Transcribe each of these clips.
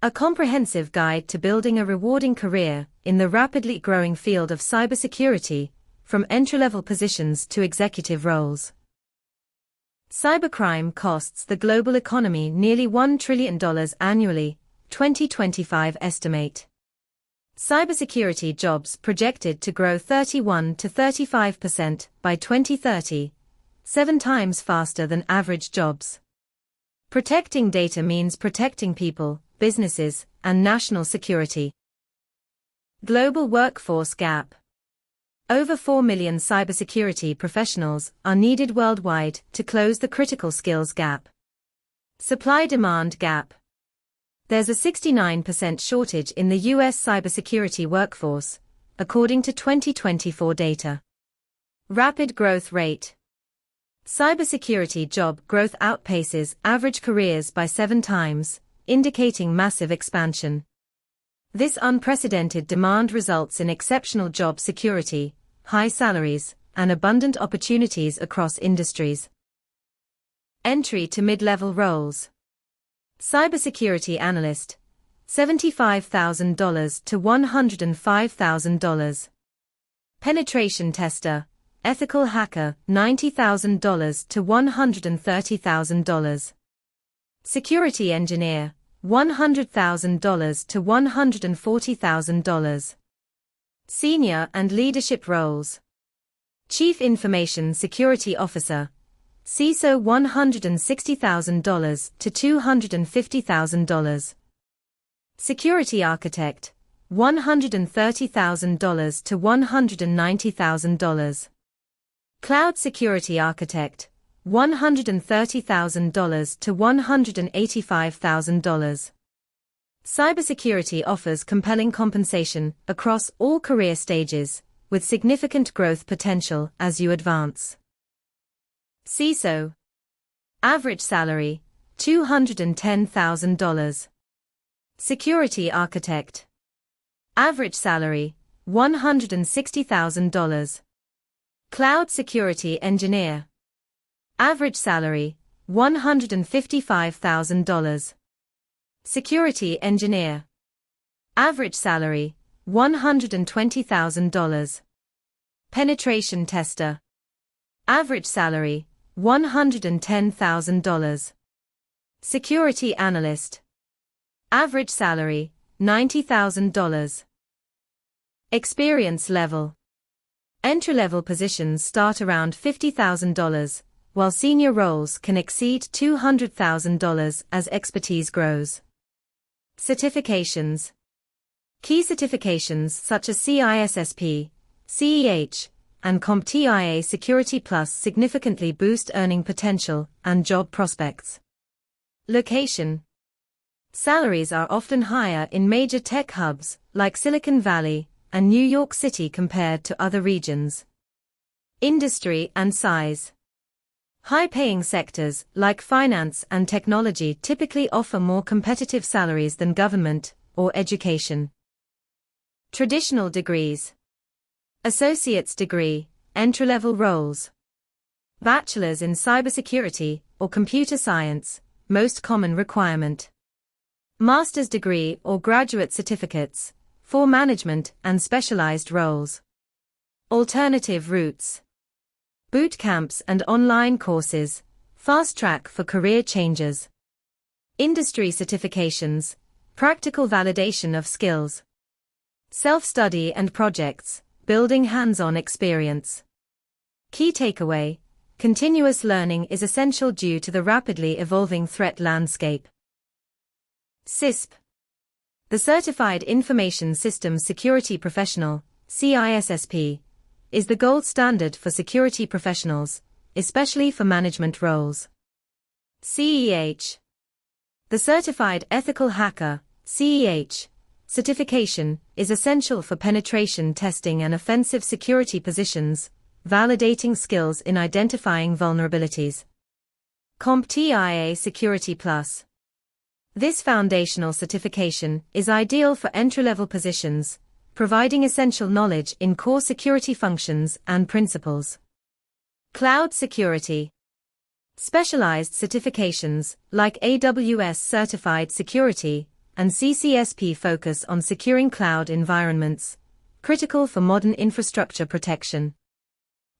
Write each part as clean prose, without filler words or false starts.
A comprehensive guide to building a rewarding career in the rapidly growing field of cybersecurity, from entry-level positions to executive roles. Cybercrime costs the global economy nearly $1 trillion annually, 2025 estimate. Cybersecurity jobs projected to grow 31 to 35% by 2030, 7 times faster than average jobs. Protecting data means protecting people, businesses, and national security. Global workforce gap. Over 4 million cybersecurity professionals are needed worldwide to close the critical skills gap. Supply-demand gap. There's a 69% shortage in the U.S. cybersecurity workforce, according to 2024 data. Rapid growth rate. Cybersecurity job growth outpaces average careers by 7 times, indicating massive expansion. This unprecedented demand results in exceptional job security, high salaries, and abundant opportunities across industries. Entry to mid-level roles. Cybersecurity analyst, $75,000 to $105,000. Penetration tester, ethical hacker, $90,000 to $130,000. Security engineer, $100,000 to $140,000. Senior and leadership roles. Chief Information Security Officer, CISO, $160,000 to $250,000. Security architect, $130,000 to $190,000. Cloud security architect, $130,000 to $185,000. Cybersecurity offers compelling compensation across all career stages, with significant growth potential as you advance. CISO. Average salary, $210,000. Security architect. Average salary, $160,000. Cloud security engineer. Average salary, $155,000. Security engineer. Average salary, $120,000. Penetration tester. Average salary, $110,000. Security analyst. Average salary, $90,000. Experience level. Entry-level positions start around $50,000, while senior roles can exceed $200,000 as expertise grows. Certifications. Key certifications such as CISSP, CEH, and CompTIA Security Plus significantly boost earning potential and job prospects. Location. Salaries are often higher in major tech hubs like Silicon Valley and New York City compared to other regions. Industry and size. High-paying sectors like finance and technology typically offer more competitive salaries than government or education. Traditional degrees. Associate's degree, entry-level roles. Bachelor's in cybersecurity or computer science, most common requirement. Master's degree or graduate certificates, for management and specialized roles. Alternative routes. Boot camps and online courses, fast track for career changes. Industry certifications, practical validation of skills. Self-study and projects, building hands-on experience. Key takeaway: continuous learning is essential due to the rapidly evolving threat landscape. CISP. The Certified Information Systems Security Professional, CISSP, is the gold standard for security professionals, especially for management roles. CEH. The Certified Ethical Hacker, CEH, certification is essential for penetration testing and offensive security positions, validating skills in identifying vulnerabilities. CompTIA Security Plus. This foundational certification is ideal for entry-level positions, providing essential knowledge in core security functions and principles. Cloud security. Specialized certifications, like AWS Certified Security, and CCSP focus on securing cloud environments, critical for modern infrastructure protection.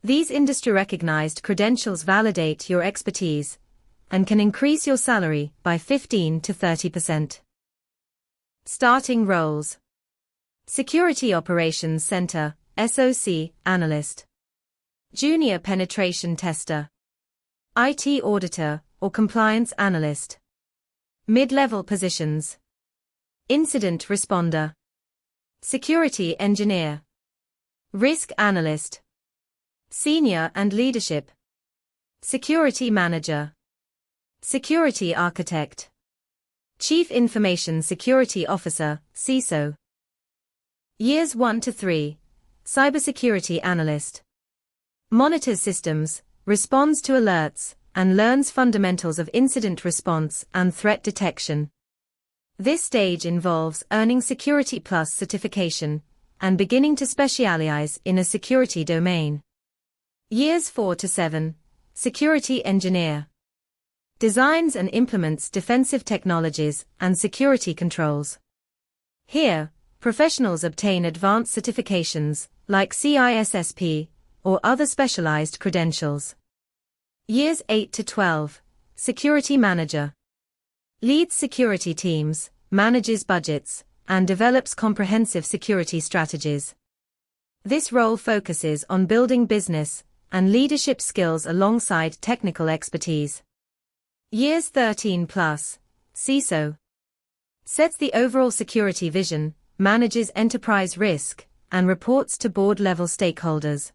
These industry-recognized credentials validate your expertise and can increase your salary by 15 to 30%. Starting roles: Security Operations Center, SOC, Analyst. Junior Penetration Tester. IT Auditor or Compliance Analyst. Mid-level positions: Incident Responder. Security Engineer. Risk Analyst. Senior and Leadership. Security Manager. Security Architect. Chief Information Security Officer, CISO. Years 1 to 3. Cybersecurity Analyst. Monitors systems, responds to alerts, and learns fundamentals of incident response and threat detection. This stage involves earning Security Plus certification and beginning to specialize in a security domain. Years 4 to 7. Security Engineer. Designs and implements defensive technologies and security controls. Here, professionals obtain advanced certifications like CISSP or other specialized credentials. Years 8 to 12. Security Manager. Leads security teams, manages budgets, and develops comprehensive security strategies. This role focuses on building business and leadership skills alongside technical expertise. Years 13 plus. CISO. Sets the overall security vision, manages enterprise risk, and reports to board-level stakeholders.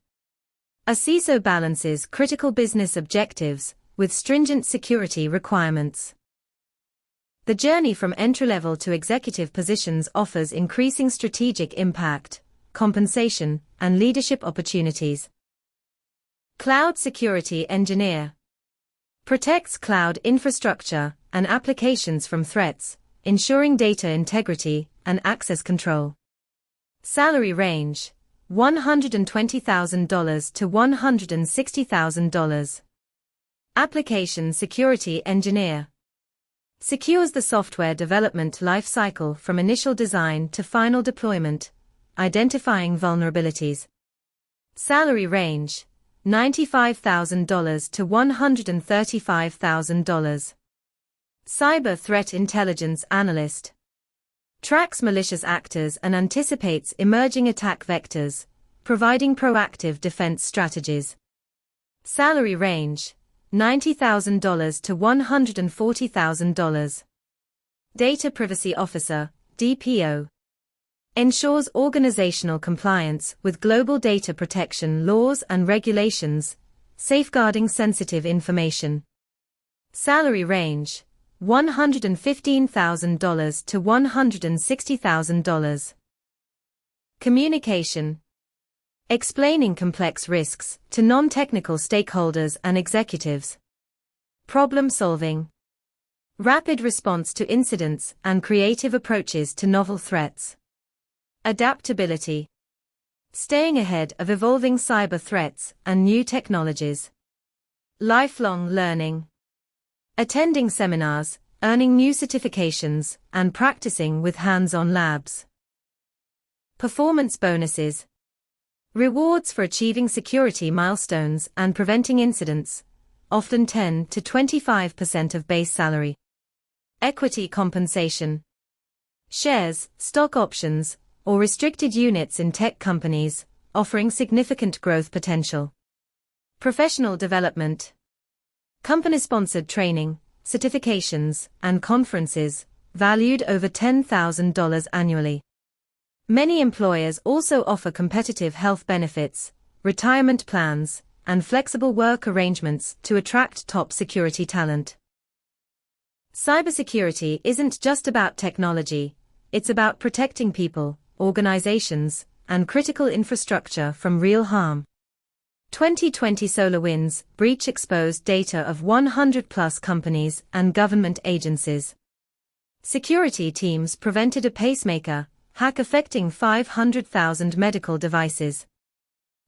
A CISO balances critical business objectives with stringent security requirements. The journey from entry-level to executive positions offers increasing strategic impact, compensation, and leadership opportunities. Cloud Security Engineer. Protects cloud infrastructure and applications from threats, ensuring data integrity and access control. Salary range: $120,000 to $160,000. Application Security Engineer. Secures the software development lifecycle from initial design to final deployment, identifying vulnerabilities. Salary range: $95,000 to $135,000. Cyber Threat Intelligence Analyst. Tracks malicious actors and anticipates emerging attack vectors, providing proactive defense strategies. Salary range: $90,000 to $140,000. Data Privacy Officer, DPO. Ensures organizational compliance with global data protection laws and regulations, safeguarding sensitive information. Salary range: $115,000 to $160,000. Communication. Explaining complex risks to non-technical stakeholders and executives. Problem solving. Rapid response to incidents and creative approaches to novel threats. Adaptability. Staying ahead of evolving cyber threats and new technologies. Lifelong learning. Attending seminars, earning new certifications, and practicing with hands-on labs. Performance bonuses. Rewards for achieving security milestones and preventing incidents, often 10 to 25% of base salary. Equity compensation. Shares, stock options, or restricted units in tech companies, offering significant growth potential. Professional development. Company-sponsored training, certifications, and conferences, valued over $10,000 annually. Many employers also offer competitive health benefits, retirement plans, and flexible work arrangements to attract top security talent. Cybersecurity isn't just about technology, it's about protecting people, organizations, and critical infrastructure from real harm. 2020 SolarWinds breach exposed data of 100+ companies and government agencies. Security teams prevented a pacemaker hack affecting 500,000 medical devices.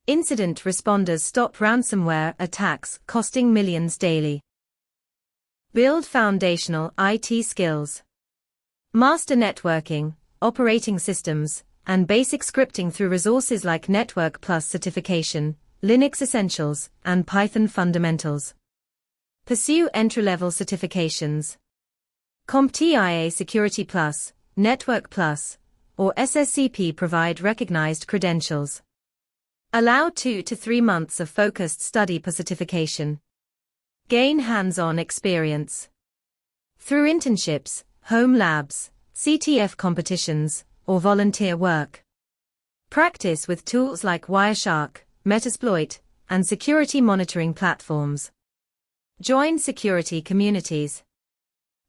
Incident responders stop ransomware attacks costing millions daily. Build foundational IT skills. Master networking, operating systems, and basic scripting through resources like Network Plus certification, Linux Essentials, and Python Fundamentals. Pursue entry-level certifications. CompTIA Security Plus, Network Plus, or SSCP provide recognized credentials. Allow 2 to 3 months of focused study per certification. Gain hands-on experience. Through internships, home labs, CTF competitions, or volunteer work. Practice with tools like Wireshark, Metasploit, and security monitoring platforms. Join security communities.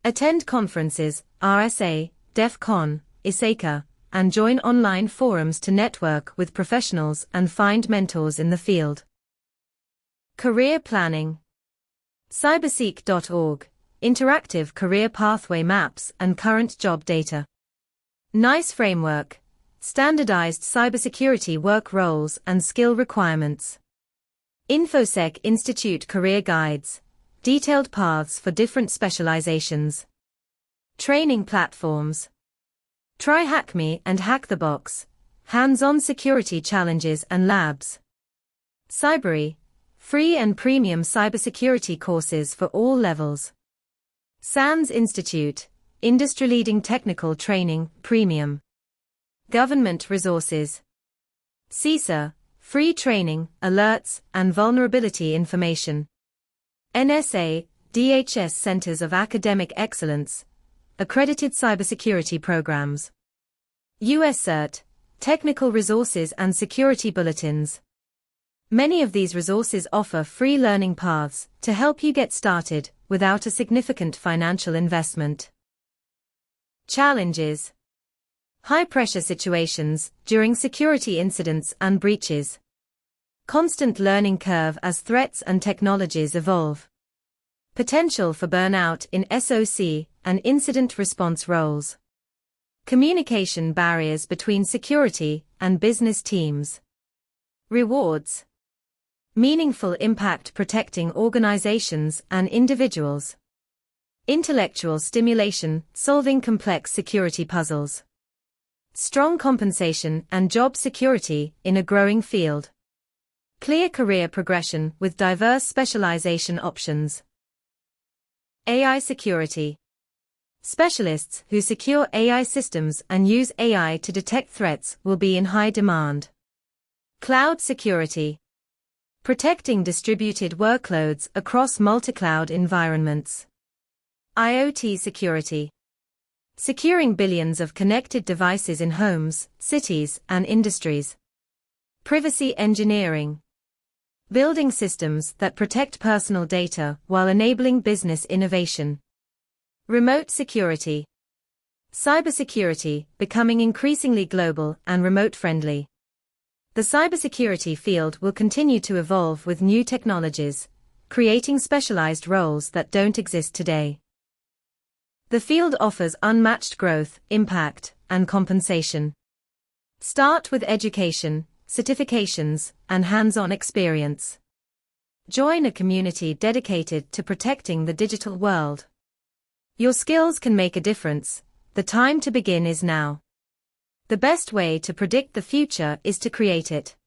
Attend conferences, RSA, DEF CON, ISACA, and join online forums to network with professionals and find mentors in the field. Career planning. Cyberseek.org, interactive career pathway maps and current job data. NICE framework, standardized cybersecurity work roles and skill requirements. InfoSec Institute career guides, detailed paths for different specializations. Training platforms. Try HackMe and Hack the Box, hands-on security challenges and labs. Cybery, free and premium cybersecurity courses for all levels. SANS Institute, industry-leading technical training, premium. Government resources. CISA, free training, alerts, and vulnerability information. NSA, DHS Centers of Academic Excellence, accredited cybersecurity programs. US CERT, technical resources and security bulletins. Many of these resources offer free learning paths to help you get started without a significant financial investment. Challenges. High-pressure situations during security incidents and breaches. Constant learning curve as threats and technologies evolve. Potential for burnout in SOC and incident response roles. Communication barriers between security and business teams. Rewards. Meaningful impact protecting organizations and individuals. Intellectual stimulation, solving complex security puzzles. Strong compensation and job security in a growing field. Clear career progression with diverse specialization options. AI security. Specialists who secure AI systems and use AI to detect threats will be in high demand. Cloud security. Protecting distributed workloads across multi-cloud environments. IoT security. Securing billions of connected devices in homes, cities, and industries. Privacy engineering. Building systems that protect personal data while enabling business innovation. Remote security. Cybersecurity, becoming increasingly global and remote-friendly. The cybersecurity field will continue to evolve with new technologies, creating specialized roles that don't exist today. The field offers unmatched growth, impact, and compensation. Start with education, certifications, and hands-on experience. Join a community dedicated to protecting the digital world. Your skills can make a difference. The time to begin is now. The best way to predict the future is to create it.